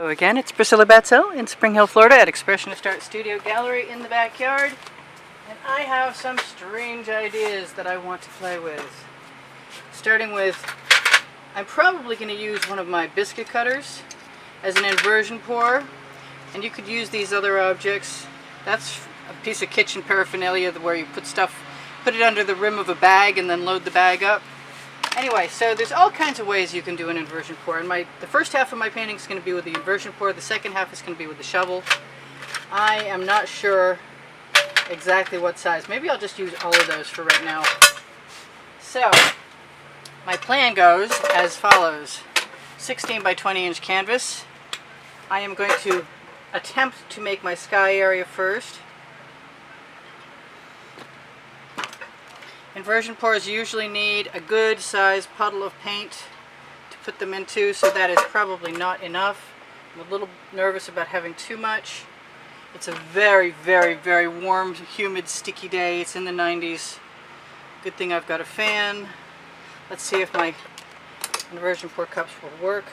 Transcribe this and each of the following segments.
So again, it's Priscilla Batzell in Spring Hill, Florida at Expressionist Art Studio Gallery in the backyard. And I have some strange ideas that I want to play with. Starting with, I'm probably going to use one of my biscuit cutters as an inversion pour. And you could use these other objects. That's a piece of kitchen paraphernalia where you put it under the rim of a bag and then load the bag up. Anyway, so there's all kinds of ways you can do an inversion pour. And the first half of my painting is going to be with the inversion pour. The second half is going to be with the shovel. I am not sure exactly what size. Maybe I'll just use all of those for right now. So, my plan goes as follows. 16 by 20 inch canvas. I am going to attempt to make my sky area first. Inversion pours usually need a good sized puddle of paint to put them into, so that is probably not enough. I'm a little nervous about having too much. It's a very, very, very warm, humid, sticky day. It's in the 90s. Good thing I've got a fan. Let's see if my inversion pour cups will work.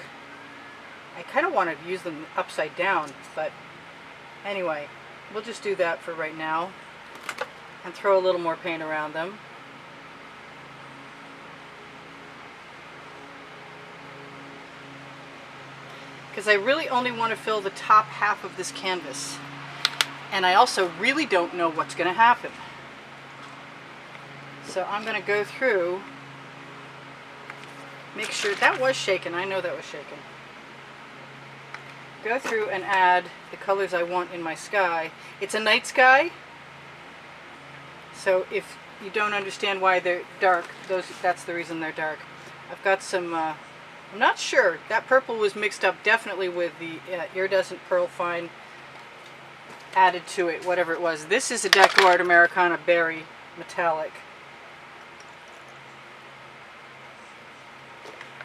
I kind of want to use them upside down, but anyway, we'll just do that for right now and throw a little more paint around them. Because I really only want to fill the top half of this canvas. And I also really don't know what's going to happen. So I'm going to go through, make sure that was shaken. I know that was shaken. Go through and add the colors I want in my sky. It's a night sky, so if you don't understand why they're dark, that's the reason they're dark. I've got some, I'm not sure, that purple was mixed up definitely with the iridescent pearl fine added to it, whatever it was. This is a Deco-Art Americana Berry Metallic.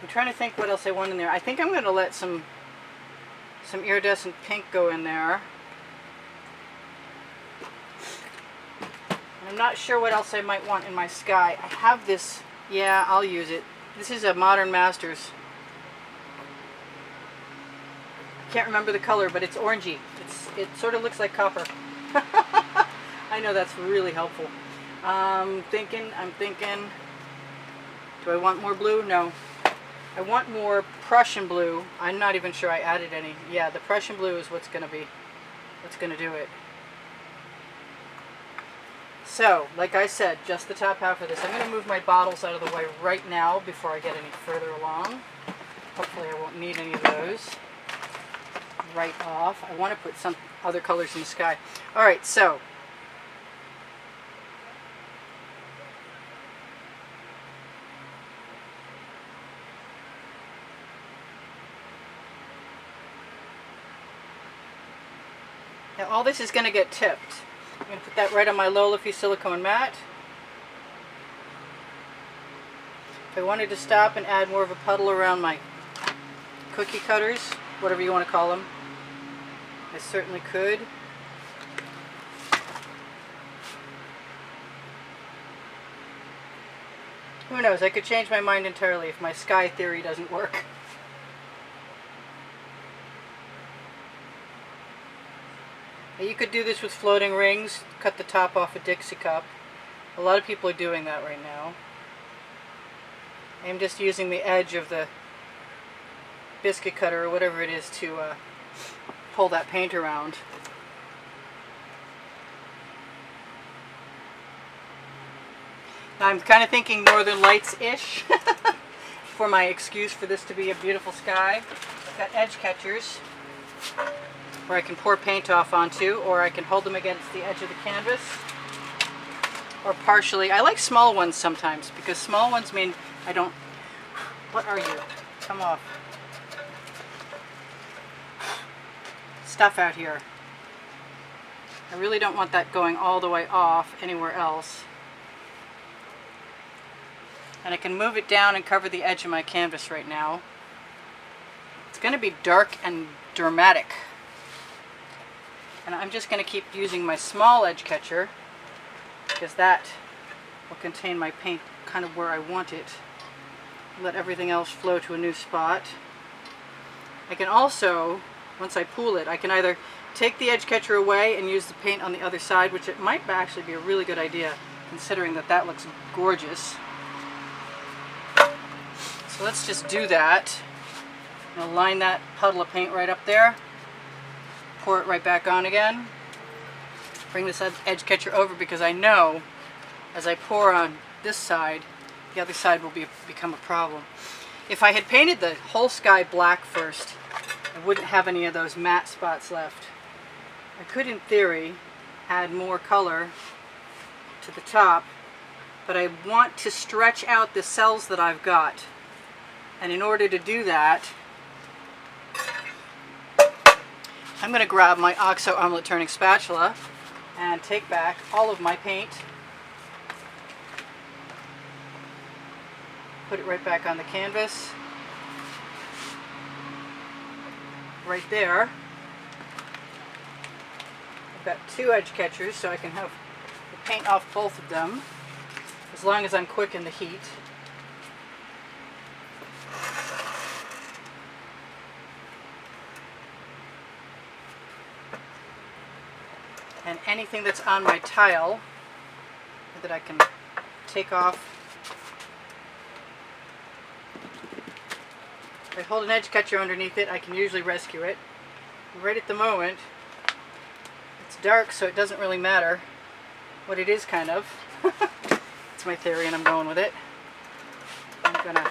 I'm trying to think what else I want in there. I think I'm going to let some iridescent pink go in there. I'm not sure what else I might want in my sky. I have this, yeah, I'll use it. This is a Modern Masters. I can't remember the color, but it's orangey. It sort of looks like copper. I know that's really helpful. I'm thinking, do I want more blue? No. I want more Prussian blue. I'm not even sure I added any. Yeah, the Prussian blue is what's going to do it. So, like I said, just the top half of this. I'm going to move my bottles out of the way right now before I get any further along. Hopefully I won't need any of those right off. I want to put some other colors in the sky. Alright, so now all this is going to get tipped. I'm going to put that right on my low leafy silicone mat. If I wanted to stop and add more of a puddle around my cookie cutters, whatever you want to call them, I certainly could. Who knows, I could change my mind entirely if my sky theory doesn't work. You could do this with floating rings, cut the top off a Dixie cup. A lot of people are doing that right now. I'm just using the edge of the biscuit cutter or whatever it is to pull that paint around. Now I'm kind of thinking Northern Lights-ish for my excuse for this to be a beautiful sky. I've got edge catchers where I can pour paint off onto, or I can hold them against the edge of the canvas, or partially. I like small ones sometimes, because small ones mean I don't... What are you? Come off. Stuff out here. I really don't want that going all the way off anywhere else. And I can move it down and cover the edge of my canvas right now. It's going to be dark and dramatic. And I'm just going to keep using my small edge catcher, because that will contain my paint kind of where I want it. Let everything else flow to a new spot. I can also once I pool it, I can either take the edge catcher away and use the paint on the other side, which it might actually be a really good idea considering that that looks gorgeous. So let's just do that. I'm going to line that puddle of paint right up there, pour it right back on again, bring this edge catcher over because I know as I pour on this side, the other side will become a problem. If I had painted the whole sky black first, I wouldn't have any of those matte spots left. I could, in theory, add more color to the top, but I want to stretch out the cells that I've got. And in order to do that, I'm going to grab my OXO omelet turning spatula and take back all of my paint, put it right back on the canvas, right there. I've got 2 edge catchers so I can have the paint off both of them as long as I'm quick in the heat. And anything that's on my tile that I can take off. If I hold an edge catcher underneath it, I can usually rescue it. Right at the moment, it's dark, so it doesn't really matter what it is, kind of. It's my theory, and I'm going with it. I'm going to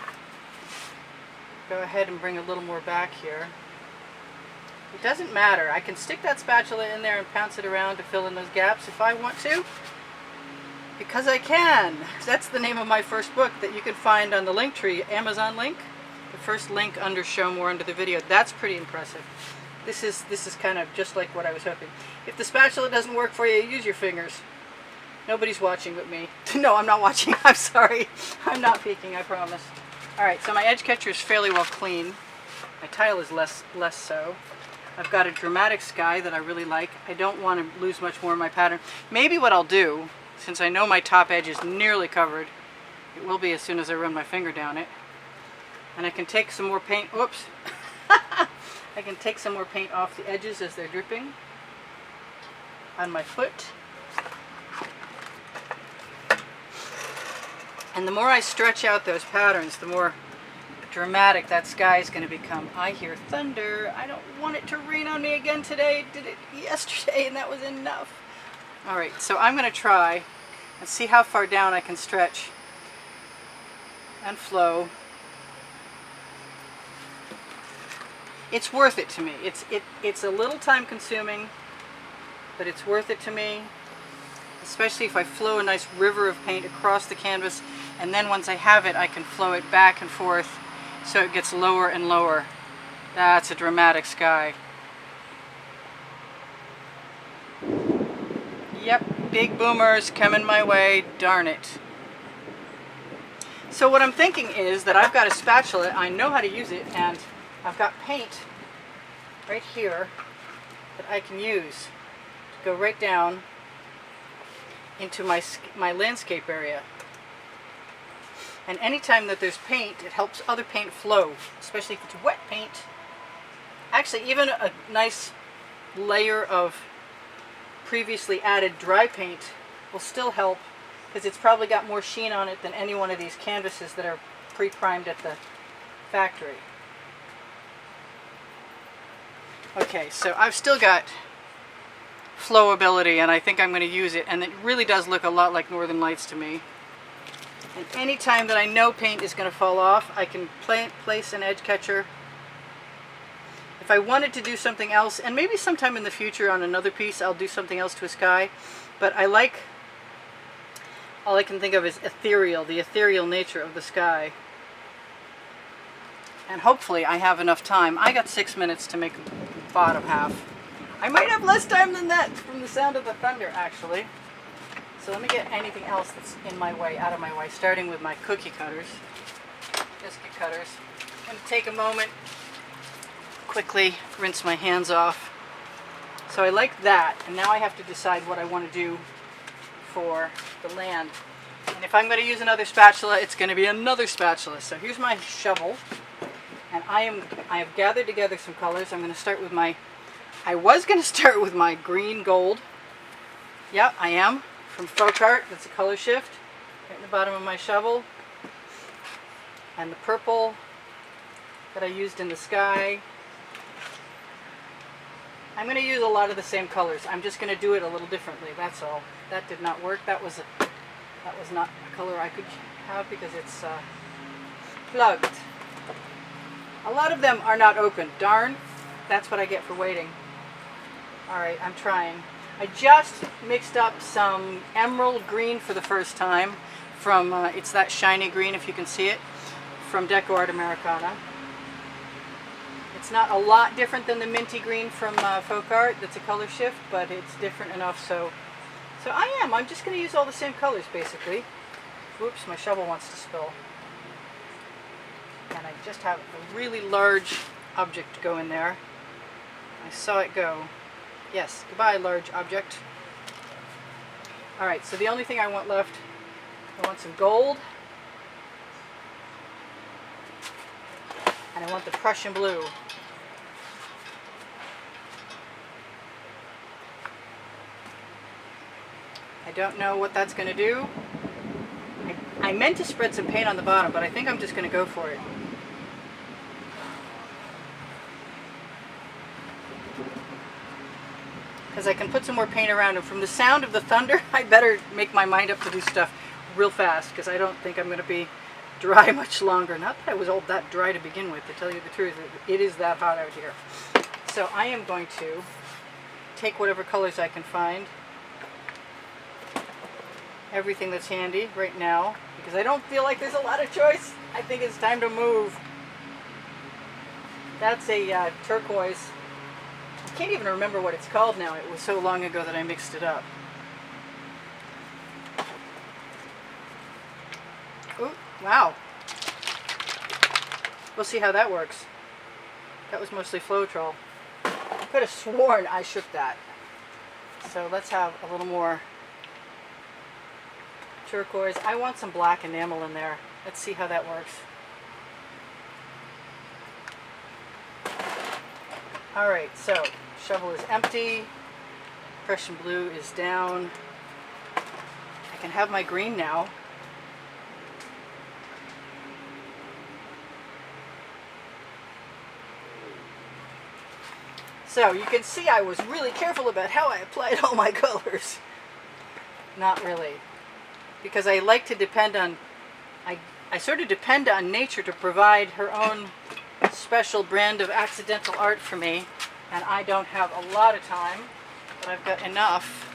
go ahead and bring a little more back here. It doesn't matter. I can stick that spatula in there and pounce it around to fill in those gaps if I want to. Because I can. That's the name of my first book that you can find on the Linktree Amazon link. The first link under show more under the video. That's pretty impressive. This is kind of just like what I was hoping. If the spatula doesn't work for you, use your fingers. Nobody's watching but me. No, I'm not watching. I'm sorry. I'm not peeking, I promise. Alright, so my edge catcher is fairly well clean. My tile is less so. I've got a dramatic sky that I really like. I don't want to lose much more of my pattern. Maybe what I'll do, since I know my top edge is nearly covered, it will be as soon as I run my finger down it, and I can take some more paint, whoops, I can take some more paint off the edges as they're dripping on my foot. And the more I stretch out those patterns, the more dramatic that sky is going to become. I hear thunder. I don't want it to rain on me again today. Did it yesterday and that was enough. Alright, so I'm going to try and see how far down I can stretch and flow. It's worth it to me. It's a little time consuming, but it's worth it to me, especially if I flow a nice river of paint across the canvas, and then once I have it I can flow it back and forth so it gets lower and lower. That's a dramatic sky. Yep, big boomers coming my way, darn it. So what I'm thinking is that I've got a spatula, I know how to use it, and I've got paint right here that I can use to go right down into my landscape area. And anytime that there's paint, it helps other paint flow, especially if it's wet paint. Actually, even a nice layer of previously added dry paint will still help, because it's probably got more sheen on it than any one of these canvases that are pre-primed at the factory. Okay, so I've still got flowability, and I think I'm going to use it, and it really does look a lot like Northern Lights to me. And any time that I know paint is going to fall off, I can place an edge catcher. If I wanted to do something else, and maybe sometime in the future on another piece I'll do something else to a sky, but I like, all I can think of is ethereal, the ethereal nature of the sky. And hopefully I have enough time. I got 6 minutes to make the bottom half. I might have less time than that from the sound of the thunder, actually. So let me get anything else that's in my way, out of my way, starting with my cookie cutters, biscuit cutters. I'm going to take a moment, quickly rinse my hands off. So I like that, and now I have to decide what I want to do for the land. And if I'm going to use another spatula, it's going to be another spatula. So here's my shovel, And I have gathered together some colors. I'm going to start with I was going to start with my green gold. Yep, I am. From Floetrol. That's a color shift. Right in the bottom of my shovel. And the purple that I used in the sky. I'm going to use a lot of the same colors. I'm just going to do it a little differently. That's all. That did not work. That was not a color I could have because it's plugged. A lot of them are not open. Darn, that's what I get for waiting. Alright, I'm trying. I just mixed up some emerald green for the first time from, it's that shiny green if you can see it, from Deco-Art Americana. It's not a lot different than the minty green from Folk-Art. That's a color shift, but it's different enough so I'm just going to use all the same colors basically. Whoops, my shovel wants to spill. And I just have a really large object go in there. I saw it go. Yes, goodbye large object. Alright, so the only thing I want left, I want some gold. And I want the Prussian blue. I don't know what that's going to do. I meant to spread some paint on the bottom, but I think I'm just going to go for it. Because I can put some more paint around, and from the sound of the thunder, I better make my mind up to do stuff real fast, because I don't think I'm going to be dry much longer. Not that I was all that dry to begin with, to tell you the truth. It is that hot out here. So I am going to take whatever colors I can find. Everything that's handy right now, because I don't feel like there's a lot of choice. I think it's time to move. That's a turquoise. I can't even remember what it's called now. It was so long ago that I mixed it up. Ooh, wow. We'll see how that works. That was mostly Floetrol. I could have sworn I shook that. So let's have a little more turquoise. I want some black enamel in there. Let's see how that works. Alright, so shovel is empty. Prussian blue is down. I can have my green now. So you can see I was really careful about how I applied all my colors. Not really. Because I like to depend on, I sort of depend on nature to provide her own special brand of accidental art for me, and I don't have a lot of time, but I've got enough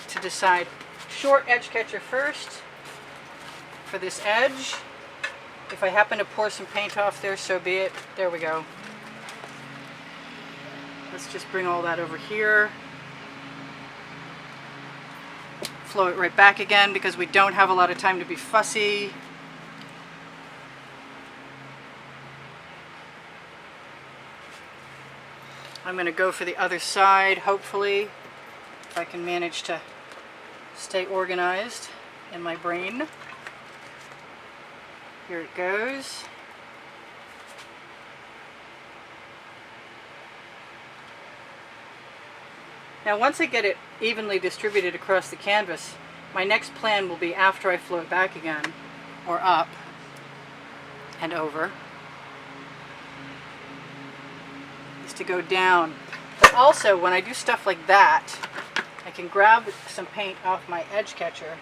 to decide. Short edge catcher first for this edge. If I happen to pour some paint off there, so be it. There we go. Let's just bring all that over here. Flow it right back again because we don't have a lot of time to be fussy. I'm going to go for the other side, hopefully, if I can manage to stay organized in my brain. Here it goes. Now once I get it evenly distributed across the canvas, my next plan will be, after I flow it back again, or up and over, is to go down. But also, when I do stuff like that, I can grab some paint off my edge catcher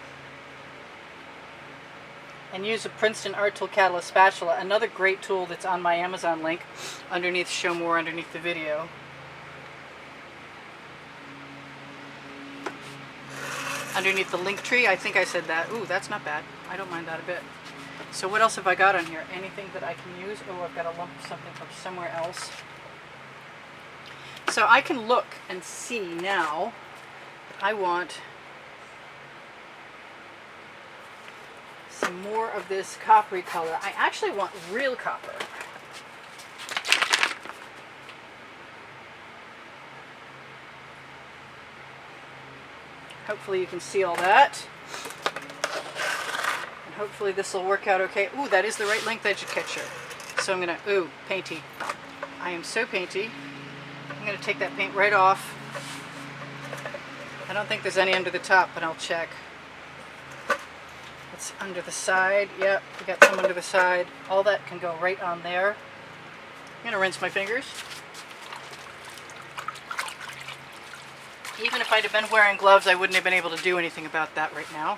and use a Princeton Art Tool Catalyst spatula, another great tool that's on my Amazon link underneath, show more underneath the video. Underneath the link tree, I think I said that. Ooh, that's not bad. I don't mind that a bit. So what else have I got on here? Anything that I can use? Oh, I've got a lump of something from somewhere else. So I can look and see now. I want some more of this coppery color. I actually want real copper. Hopefully you can see all that. And hopefully this will work out okay. Ooh, that is the right length edge catcher. So I'm gonna, ooh, painty. I am so painty. I'm gonna take that paint right off. I don't think there's any under the top, but I'll check. It's under the side. Yep, we got some under the side. All that can go right on there. I'm gonna rinse my fingers. Even if I'd have been wearing gloves, I wouldn't have been able to do anything about that right now.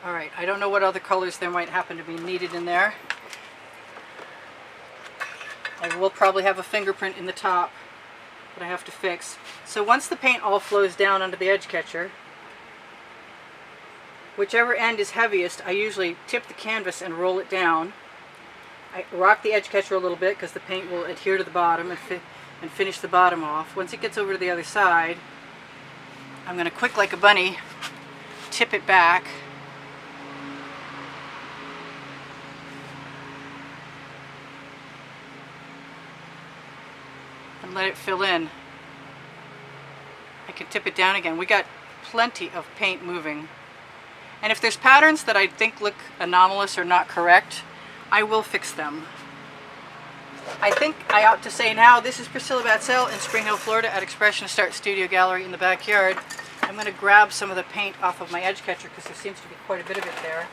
All right, I don't know what other colors there might happen to be needed in there. I will probably have a fingerprint in the top that I have to fix. So once the paint all flows down onto the edge catcher, whichever end is heaviest, I usually tip the canvas and roll it down. I rock the edge catcher a little bit because the paint will adhere to the bottom and finish the bottom off. Once it gets over to the other side, I'm going to quick like a bunny tip it back. And let it fill in. I can tip it down again. We got plenty of paint moving. And if there's patterns that I think look anomalous or not correct, I will fix them. I think I ought to say now, this is Priscilla Batzell in Spring Hill, Florida at Expressionist Art Studio Gallery in the backyard. I'm going to grab some of the paint off of my edge catcher because there seems to be quite a bit of it there.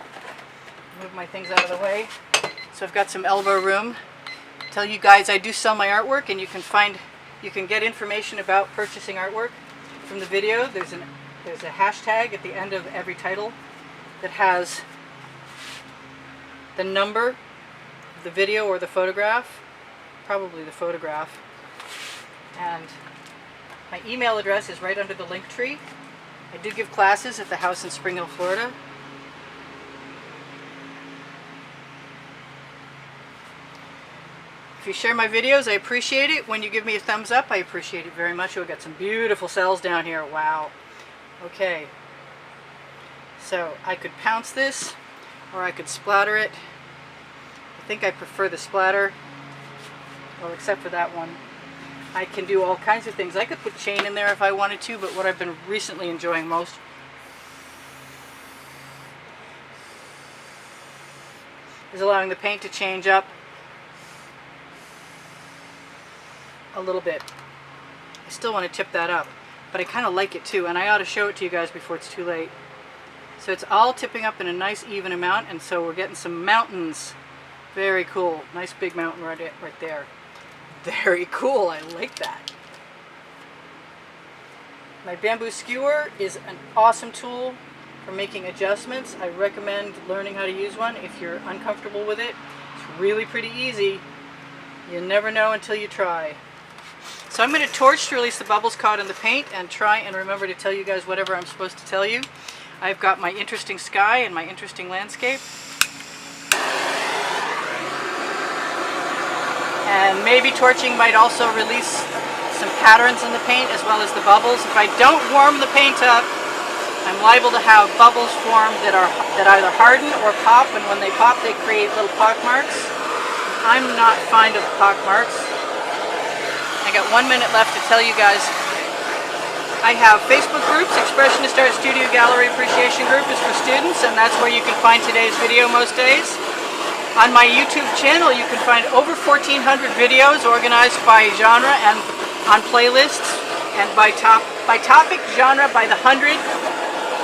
Move my things out of the way. So I've got some elbow room. Tell you guys I do sell my artwork, and you can get information about purchasing artwork from the video. There's a hashtag at the end of every title that has the number of the video or the photograph, probably the photograph, and my email address is right under the link tree. I do give classes at the house in Spring Hill, Florida. If you share my videos, I appreciate it. When you give me a thumbs up, I appreciate it very much. We've got some beautiful cells down here. Wow. Okay. So I could pounce this, or I could splatter it. I think I prefer the splatter. Well, except for that one. I can do all kinds of things. I could put chain in there if I wanted to, but what I've been recently enjoying most is allowing the paint to change up a little bit. I still want to tip that up, but I kind of like it too, and I ought to show it to you guys before it's too late. So it's all tipping up in a nice even amount, and so we're getting some mountains. Very cool. Nice big mountain right there. Very cool. I like that. My bamboo skewer is an awesome tool for making adjustments. I recommend learning how to use one if you're uncomfortable with it. It's really pretty easy. You never know until you try. So I'm going to torch to release the bubbles caught in the paint and try and remember to tell you guys whatever I'm supposed to tell you. I've got my interesting sky and my interesting landscape. And maybe torching might also release some patterns in the paint as well as the bubbles. If I don't warm the paint up, I'm liable to have bubbles form that either harden or pop, and when they pop they create little pockmarks. I'm not fond of pockmarks. I got 1 minute left to tell you guys. I have Facebook groups. Expressionist Art Studio Gallery Appreciation Group is for students, and that's where you can find today's video most days. On my YouTube channel you can find over 1,400 videos organized by genre and on playlists, and by topic, genre, by the 100.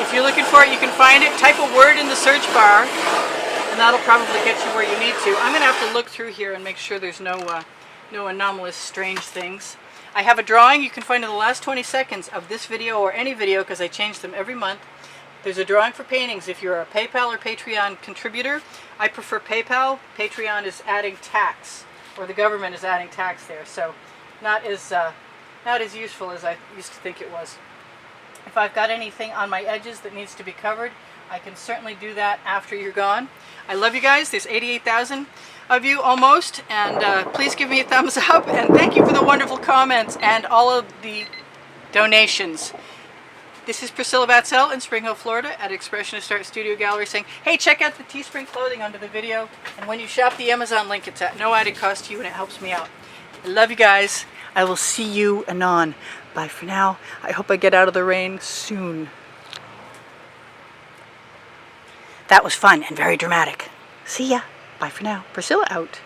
If you're looking for it, you can find it. Type a word in the search bar and that'll probably get you where you need to. I'm going to have to look through here and make sure there's no anomalous, strange things. I have a drawing you can find in the last 20 seconds of this video or any video because I change them every month. There's a drawing for paintings if you're a PayPal or Patreon contributor. I prefer PayPal. Patreon is adding tax, or the government is adding tax there, so not as useful as I used to think it was. If I've got anything on my edges that needs to be covered, I can certainly do that after you're gone. I love you guys. There's 88,000 of you almost, and please give me a thumbs up, and thank you for the wonderful comments and all of the donations. This is Priscilla Batzell in Spring Hill, Florida at Expressionist Art Studio Gallery saying, hey, check out the Teespring clothing under the video, and when you shop the Amazon link, it's at no added cost to you and it helps me out. I love you guys. I will see you anon. Bye for now. I hope I get out of the rain soon. That was fun and very dramatic. See ya. Bye for now. Priscilla out.